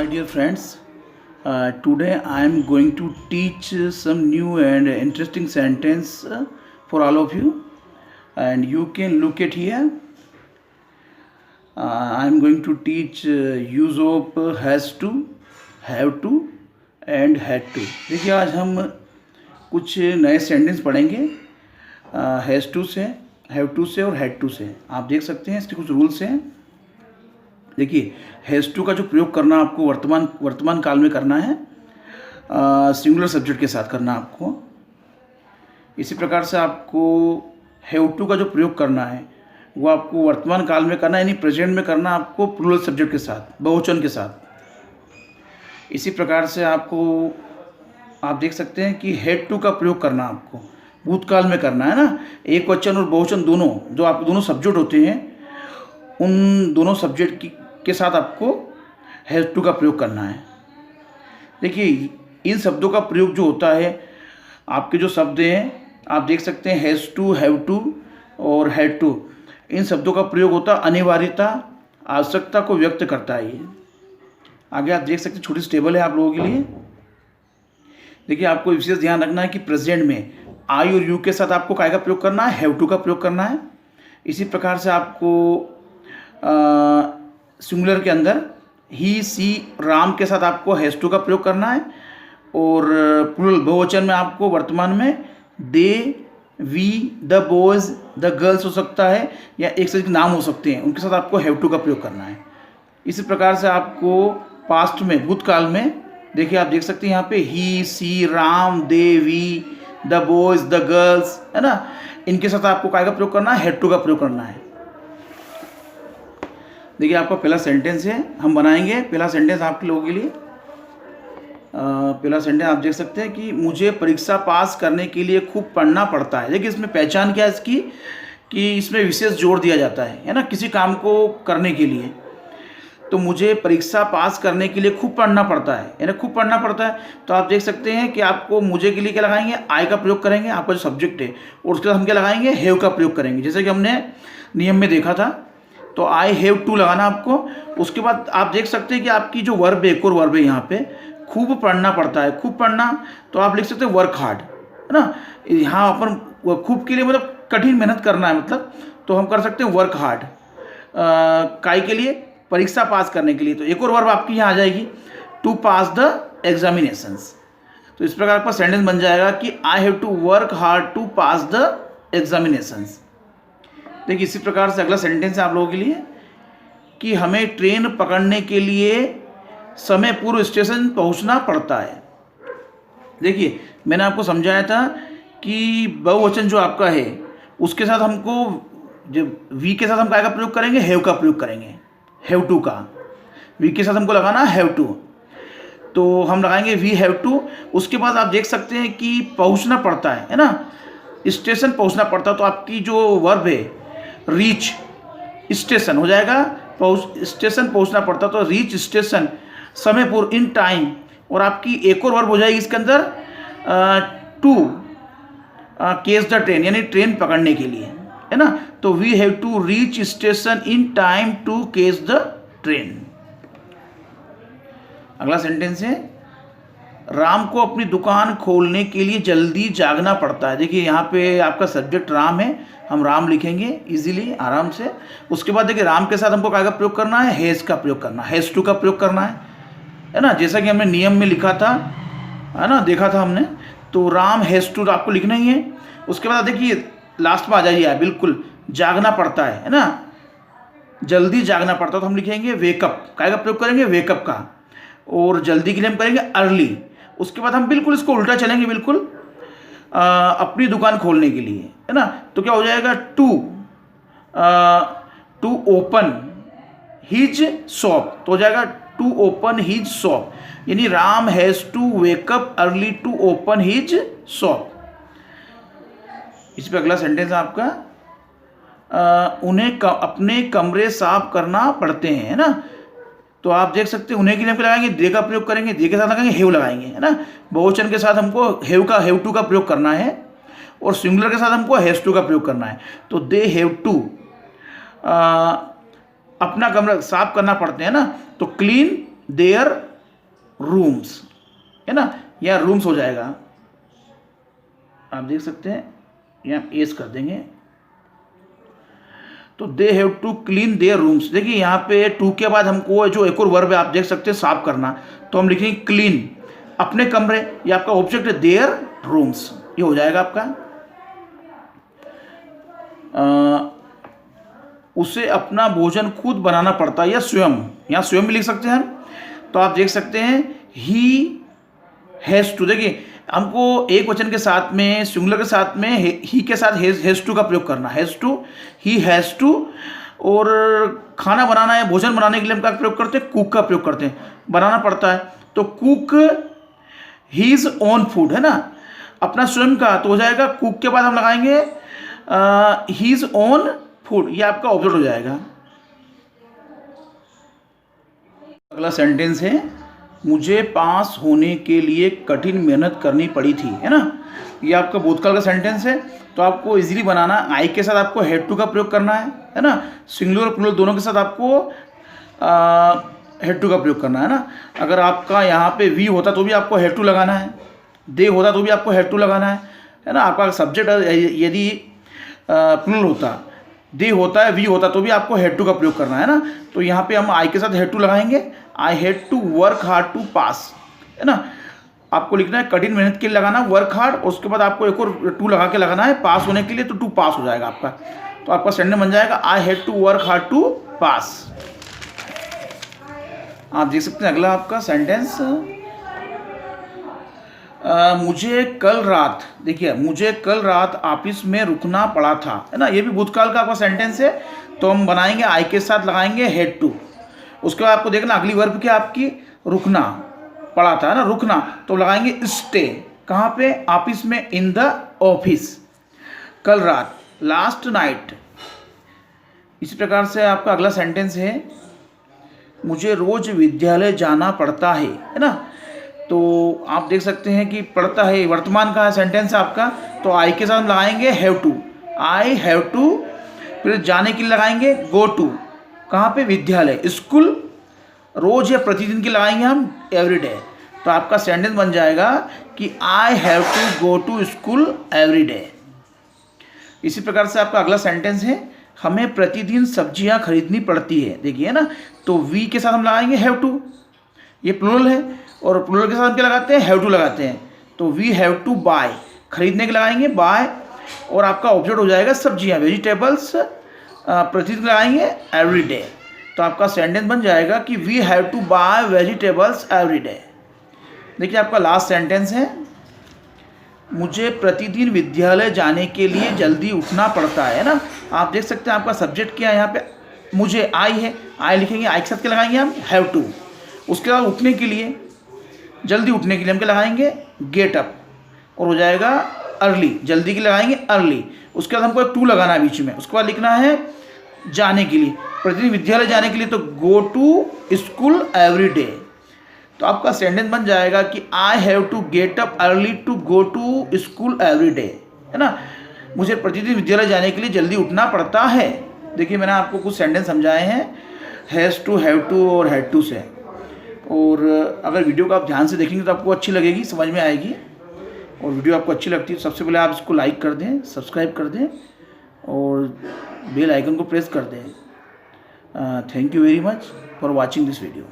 my dear friends. Today I am going to teach some new and interesting sentence for all of you, and you can look at here. I am going to teach use of has to, have to and had to. देखिए आज हम कुछ नए sentence पढ़ेंगे has to से, have to से और had to से. आप देख सकते हैं इसके कुछ रूल्स हैं. देखिए हैज़ टू का जो प्रयोग करना आपको वर्तमान काल में करना है, सिंगुलर सब्जेक्ट के साथ करना आपको. इसी प्रकार से आपको हैव टू का जो प्रयोग करना है वो आपको वर्तमान काल में करना है, यानी प्रेजेंट में करना आपको प्लूरल सब्जेक्ट के साथ, बहुवचन के साथ. इसी प्रकार से आपको आप देख सकते हैं कि हैड टू का प्रयोग करना आपको भूतकाल में करना है ना. एक वचन और बहुवचन दोनों जो आपके दोनों सब्जेक्ट होते हैं, उन दोनों सब्जेक्ट के साथ आपको हैज़ टू का प्रयोग करना है. देखिए इन शब्दों का प्रयोग जो होता है, आपके जो शब्द हैं आप देख सकते हैं हैज़ टू, हैव टू और हैड टू. इन शब्दों का प्रयोग होता है अनिवार्यता, आवश्यकता को व्यक्त करता है. ये आगे आप देख सकते हैं छोटी सी टेबल है आप लोगों के लिए. देखिए आपको विशेष ध्यान रखना है कि प्रेजेंट में आई और यू के साथ आपको काय का प्रयोग करना है, हैव टू का प्रयोग करना है. इसी प्रकार से आपको सिंगुलर के अंदर ही, सी, राम के साथ आपको हैज़ टू का प्रयोग करना है. और प्लूरल बहुवचन में आपको वर्तमान में they, we, the boys, the girls हो सकता है, या एक से एक नाम हो सकते हैं, उनके साथ आपको हैव टू का प्रयोग करना है. इसी प्रकार से आपको पास्ट में, भूतकाल में देखिए आप देख सकते हैं यहाँ पे he, she, Ram, they, we, the boys, the girls, है ना. इनके साथ आपको काय का प्रयोग करना है, हैड टू का प्रयोग करना है. देखिए आपका पहला सेंटेंस है, हम बनाएंगे पहला सेंटेंस आपके लोगों के लिए. पहला सेंटेंस आप देख सकते हैं कि मुझे परीक्षा पास करने के लिए खूब पढ़ना पड़ता है. देखिए इसमें पहचान क्या है इसकी, कि इसमें विशेष जोर दिया जाता है ना, किसी काम को करने के लिए. तो मुझे परीक्षा पास करने के लिए खूब पढ़ना पड़ता है, यानी खूब पढ़ना पड़ता है. तो आप देख सकते हैं कि आपको मुझे के लिए क्या लगाएंगे, आई का प्रयोग करेंगे, आपका जो सब्जेक्ट है, और उसके बाद हम क्या लगाएंगे, हैव का प्रयोग करेंगे, जैसे कि हमने नियम में देखा था. तो आई हैव टू लगाना आपको. उसके बाद आप देख सकते हैं कि आपकी जो वर्ब है, एक और वर्ब है यहाँ पे, खूब पढ़ना पड़ता है. खूब पढ़ना तो आप लिख सकते हैं वर्क हार्ड, है ना. यहाँ अपन खूब के लिए मतलब कठिन मेहनत करना है, मतलब तो हम कर सकते हैं वर्क हार्ड. काय के लिए, परीक्षा पास करने के लिए. तो एक और वर्ब आपकी यहाँ आ जाएगी, टू पास द एग्जामिनेशंस. तो इस प्रकार का सेंटेंस बन जाएगा कि I have to work hard to pass the examinations. देखिए इसी प्रकार से अगला सेंटेंस है आप लोगों के लिए कि हमें ट्रेन पकड़ने के लिए समय पूर्व स्टेशन पहुंचना पड़ता है. देखिए मैंने आपको समझाया था कि बहुवचन जो आपका है उसके साथ हमको, जब वी के साथ हम काय का प्रयोग करेंगे, हैव का प्रयोग करेंगे. हैव टू का वी के साथ हमको लगाना हैव टू, तो हम लगाएंगे वी हैव टू. उसके बाद आप देख सकते हैं कि पहुंचना पड़ता है ना, स्टेशन पहुंचना पड़ता है. तो आपकी जो वर्ब है रीच स्टेशन हो जाएगा, स्टेशन पहुंचना पड़ता, तो रीच स्टेशन समय पूर्व, इन टाइम. और आपकी एक और वर्ब हो जाएगी इसके अंदर, टू केच द ट्रेन, यानी ट्रेन पकड़ने के लिए, है ना. तो we have to reach station in time to catch the train. अगला सेंटेंस है राम को अपनी दुकान खोलने के लिए जल्दी जागना पड़ता है. देखिए यहाँ पे आपका सब्जेक्ट राम है, हम राम लिखेंगे इजीली, आराम से. उसके बाद देखिए राम के साथ हमको काय का प्रयोग करना है, हैज़ का प्रयोग करना, हैज़ टू का प्रयोग करना है ना. जैसा कि हमने नियम में लिखा था, है ना, देखा था हमने. तो राम हैज़ टू आपको लिखना ही है. उसके बाद देखिए लास्ट में आ जाइए, बिल्कुल जागना पड़ता है ना, जल्दी जागना पड़ता है. तो हम लिखेंगे वेकअप, काय का प्रयोग करेंगे, वेकअप का. और जल्दी के लिए हम करेंगे अर्ली. उसके बाद हम बिल्कुल इसको उल्टा चलेंगे, बिल्कुल अपनी दुकान खोलने के लिए, है ना. तो क्या हो जाएगा, टू ओपन हिज शॉप. तो हो जाएगा टू ओपन हिज शॉप, यानी Ram has to wake up early to open his shop. इस पर अगला सेंटेंस है आपका उन्हें अपने कमरे साफ करना पड़ते हैं, है ना. तो आप देख सकते हैं उन्हें के लिए हम लगाएंगे दे का प्रयोग करेंगे, दे के साथ लगाएंगे हैव लगाएंगे, है ना. बहुवचन के साथ हमको हैव टू का प्रयोग करना है, और सिंगुलर के साथ हमको हैज़ टू का प्रयोग करना है. तो दे हैव टू अपना कमरा साफ करना पड़ते हैं ना. तो क्लीन देयर रूम्स, है ना, या रूम्स हो जाएगा, आप देख सकते हैं, यहाँ एस कर देंगे। तो they have to clean their rooms. देखिए यहाँ पे टू के बाद हमको जो एक और वर्ब है आप देख सकते हैं साफ करना, तो हम लिखेंगे क्लीन, अपने कमरे, ये आपका ऑब्जेक्ट है देयर रूम्स, ये हो जाएगा आपका। उसे अपना भोजन खुद बनाना पड़ता है या स्वयं, यहाँ स्वयं भी लिख सकते हैं हम। तो आप देख सकते हैं ही हैज़ टू, देखिए हमको एक वचन के साथ में, सिंगुलर के साथ में ही के साथ हैज़ टू का प्रयोग करना, has to, he has to. और खाना बनाना है, भोजन बनाने के लिए हम क्या प्रयोग करते हैं, कुक का प्रयोग करते हैं, बनाना पड़ता है, तो कुक हीज ओन फूड, है ना, अपना स्वयं का, तो हो जाएगा कुक के बाद हम लगाएंगे हीज ओन फूड, ये आपका ऑब्जेक्ट हो जाएगा। अगला सेंटेंस है, मुझे पास होने के लिए कठिन मेहनत करनी पड़ी थी, है ना, ये आपका भूतकाल का सेंटेंस है। तो आपको इजीली बनाना, आई के साथ आपको हैड टू का प्रयोग करना है ना, सिंगुलर और प्लूरल दोनों के साथ आपको हैड टू का प्रयोग करना है ना। अगर आपका यहाँ पे वी होता तो भी आपको हैड टू लगाना है, दे होता तो भी आपको हैड टू लगाना है ना। आपका सब्जेक्ट यदि प्लूरल होता, दे होता है, वी होता तो भी आपको हैड टू का प्रयोग करना है ना। तो यहाँ पे हम आई के साथ हैड टू लगाएंगे, I had to work hard to pass, है ना, आपको लिखना है कठिन मेहनत के लिए लगाना वर्क हार्ड, और उसके बाद आपको एक और टू लगा के लगाना है पास होने के लिए, तो टू पास हो जाएगा आपका। तो आपका सेंटेंस बन जाएगा I had to work hard to pass. आप देख सकते हैं अगला आपका सेंटेंस, मुझे कल रात, देखिए मुझे कल रात ऑफिस में रुकना पड़ा था, है ना, ये भी भूतकाल का आपका सेंटेंस है। तो हम बनाएंगे आई के साथ लगाएंगे हैड टू, उसके बाद आपको देखना अगली वर्ब क्या आपकी, रुकना पड़ा था, है ना, रुकना, तो लगाएंगे स्टे, कहाँ पे, ऑफिस में, इन द ऑफिस, कल रात, लास्ट नाइट। इसी प्रकार से आपका अगला सेंटेंस है, मुझे रोज विद्यालय जाना पड़ता है ना। तो आप देख सकते हैं कि पढ़ता है वर्तमान का सेंटेंस है आपका, तो आई के साथ हम लगाएंगे have to, I have to, फिर जाने के लिए लगाएंगे गो टू, कहाँ पे, विद्यालय, स्कूल, रोज या प्रतिदिन की लगाएंगे हम एवरी डे। तो आपका सेंटेंस बन जाएगा कि I have to go to school every day. इसी प्रकार से आपका अगला सेंटेंस है, हमें प्रतिदिन सब्जियां खरीदनी पड़ती है, देखिए ना, तो वी के साथ हम लगाएंगे हैव टू, ये प्लूरल है, और प्लूरल के साथ हम क्या लगाते हैं, हैव टू लगाते हैं, तो वी हैव टू बाय, खरीदने के लगाएंगे बाय, और आपका ऑब्जेक्ट हो जाएगा सब्जियां, वेजिटेबल्स, प्रतिदिन लगाएंगे एवरी डे। तो आपका सेंटेंस बन जाएगा कि we have to buy vegetables every day. देखिए आपका लास्ट सेंटेंस है, मुझे प्रतिदिन विद्यालय जाने के लिए जल्दी उठना पड़ता है ना। आप देख सकते हैं आपका सब्जेक्ट क्या है यहाँ पे, मुझे आई है, आई लिखेंगे, आई के साथ क्या लगाएंगे हम, हैव टू, उसके बाद उठने के लिए, जल्दी उठने के लिए हम क्या लगाएंगे, गेट अप, और हो जाएगा अर्ली, जल्दी के लिए लगाएंगे अर्ली, उसके बाद हमको एक टू लगाना है बीच में, उसके बाद लिखना है जाने के लिए, प्रतिदिन विद्यालय जाने के लिए, तो go to school every day. तो आपका सेंटेंस बन जाएगा कि I have to get up early to go to school every day, है ना, मुझे प्रतिदिन विद्यालय जाने के लिए जल्दी उठना पड़ता है। देखिए मैंने आपको कुछ सेंटेंस समझाए हैं हैज़ टू, हैव टू और हैड टू से, और अगर वीडियो को आप ध्यान से देखेंगे तो आपको अच्छी लगेगी, समझ में आएगी। और वीडियो आपको अच्छी लगती है तो सबसे पहले आप इसको लाइक कर दें, सब्सक्राइब कर दें, और बेल आइकन को प्रेस कर दें। Thank you very much for watching this video.